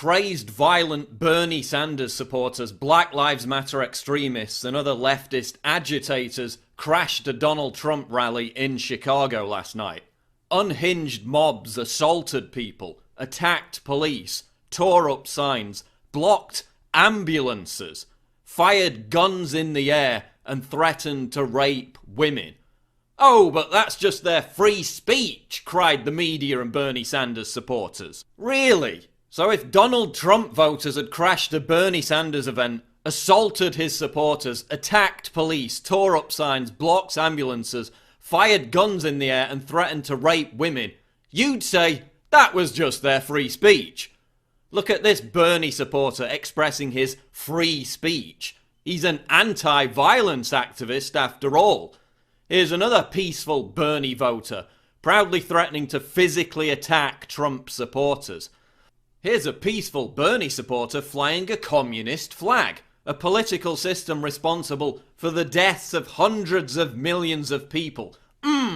crazed, violent Bernie Sanders supporters, Black Lives Matter extremists, and other leftist agitators crashed a Donald Trump rally in Chicago last night. Unhinged mobs assaulted people, attacked police, tore up signs, blocked ambulances, fired guns in the air, and threatened to rape women. "Oh, but that's just their free speech," cried the media and Bernie Sanders supporters. Really? So if Donald Trump voters had crashed a Bernie Sanders event, assaulted his supporters, attacked police, tore up signs, blocked ambulances, fired guns in the air and threatened to rape women, you'd say that was just their free speech. Look at this Bernie supporter expressing his free speech. He's an anti-violence activist after all. Here's another peaceful Bernie voter, proudly threatening to physically attack Trump supporters. Here's a peaceful Bernie supporter flying a communist flag, a political system responsible for the deaths of hundreds of millions of people.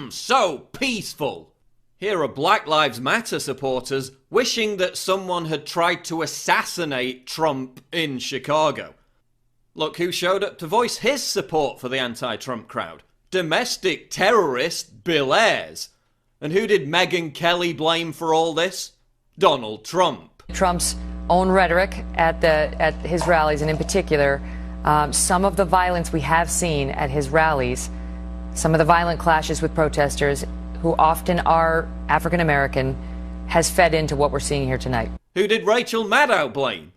So peaceful. Here are Black Lives Matter supporters wishing that someone had tried to assassinate Trump in Chicago. Look who showed up to voice his support for the anti-Trump crowd. Domestic terrorist Bill Ayers. And who did Megyn Kelly blame for all this? Donald Trump. Trump's own rhetoric at his rallies, and in particular, some of the violence we have seen at his rallies, some of the violent clashes with protesters, who often are African American, has fed into what we're seeing here tonight. Who did Rachel Maddow blame?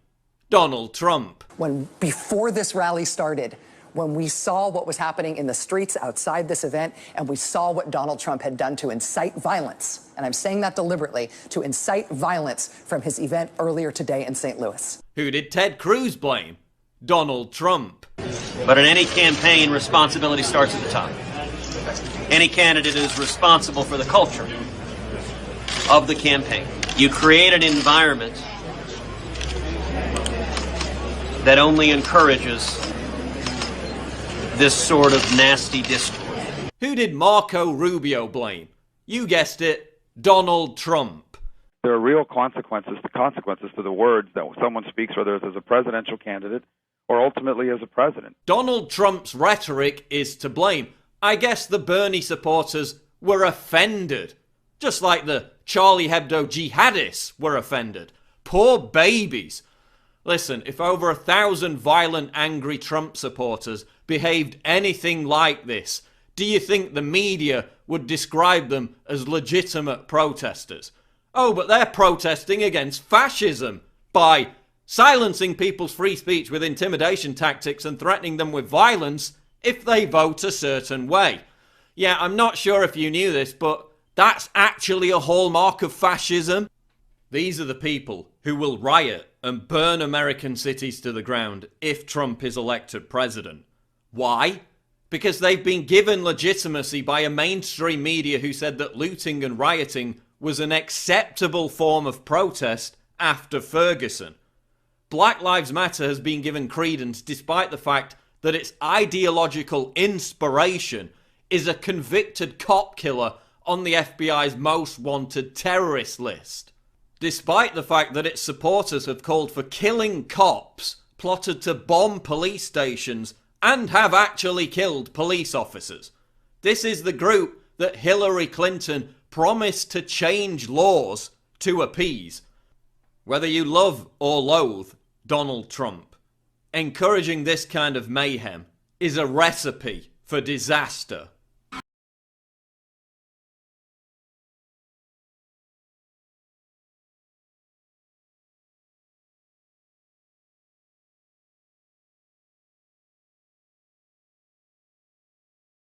Donald Trump. Before this rally started, when we saw what was happening in the streets outside this event, and we saw what Donald Trump had done to incite violence, and I'm saying that deliberately, to incite violence from his event earlier today in St. Louis. Who did Ted Cruz blame? Donald Trump. But in any campaign, responsibility starts at the top. Any candidate is responsible for the culture of the campaign. You create an environment that only encourages this sort of nasty discourse. Who did Marco Rubio blame? You guessed it, Donald Trump. There are real consequences to the words that someone speaks, whether it's as a presidential candidate or ultimately as a president. Donald Trump's rhetoric is to blame. I guess the Bernie supporters were offended. Just like the Charlie Hebdo jihadists were offended. Poor babies. Listen, if over 1,000 violent, angry Trump supporters behaved anything like this, do you think the media would describe them as legitimate protesters? Oh, but they're protesting against fascism by silencing people's free speech with intimidation tactics and threatening them with violence if they vote a certain way. Yeah, I'm not sure if you knew this, but that's actually a hallmark of fascism. These are the people who will riot and burn American cities to the ground if Trump is elected president. Why? Because they've been given legitimacy by a mainstream media who said that looting and rioting was an acceptable form of protest after Ferguson. Black Lives Matter has been given credence despite the fact that its ideological inspiration is a convicted cop killer on the FBI's most wanted terrorist list. Despite the fact that its supporters have called for killing cops, plotted to bomb police stations, and have actually killed police officers. This is the group that Hillary Clinton promised to change laws to appease. Whether you love or loathe Donald Trump, encouraging this kind of mayhem is a recipe for disaster.